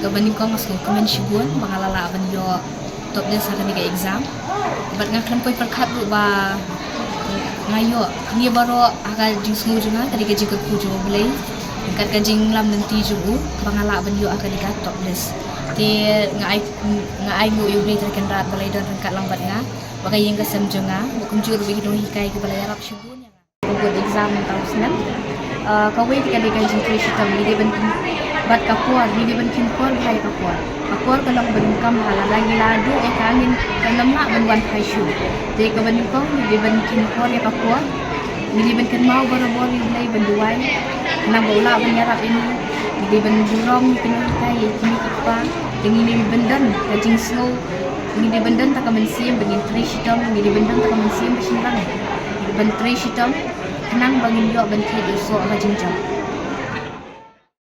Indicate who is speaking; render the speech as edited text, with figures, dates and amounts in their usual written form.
Speaker 1: gabanin ko mas ko kamen shibun bangalala ban yo top din sa kaniga exam bat nga kan koy perkhat ba ngayo ni baro aga jing sungu junga tadi gaji ko pujo belai kat gajing lam nanti jugu bangala ban yo aga diga top list te ngai mu yu beli terken rat balai don kat lambat nga bagai yang kesem junga bukum jur bi do hikai ke balai arab shibun ya buat exam tahun senam kawai tika diga jing krishitam ni ban bat kapuar ni ban kin kor hai kapuar kalau benkam hala lagi ladu kangin kanam nak ban wan hai shu te ka ban ko ni ban kin kor ya kapuar ni ban kan mau boro-boro ni ban duai nang bola ban yarap ini ni ban jurong ni kai ni apa dengan ni bendan kajing snow ni bendan tak mensiam bangin trishitam ni bendan tak mensiam bersinrang ban trishitam kenang bangin yo ban kid so kajing jam